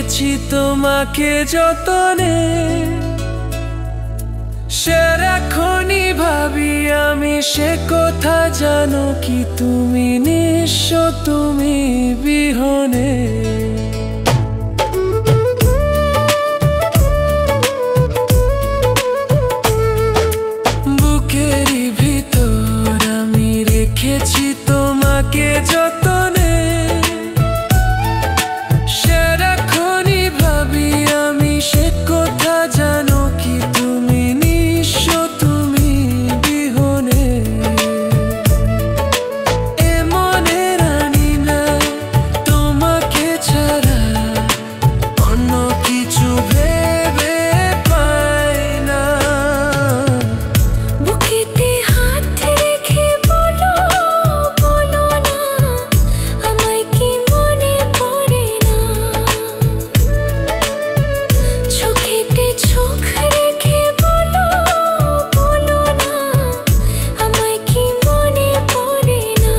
রেখেছি তোমাকে যতনে, সারাক্ষণই ভাবি আমি সে কথা জানো কি তুমি নিঃস্ব, তুমি বিহনে। বুকেরই ভিতর আমি রেখেছি তোমাকে যতনে, সারাক্ষণই ভাবি আমি সে কথা জানো কি তুমি নিঃস্ব, তুমি বিহনে। এ মনে রানি না তোমাকে ছাড়া অন্য কিছু ভেবে পাই না। বুকেতে হাত রেখে বলো বলো না, আমায় কি মনে পড়ে না। চোখেতে চোখ রেখে বলো বলো না, আমায় কি মনে পড়ে না।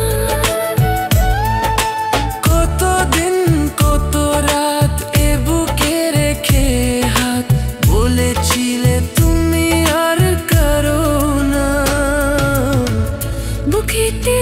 কতদিন কত রাত এ বুকে রেখে হাত বলেছিলে তুমি আর কারো না। বুকেতে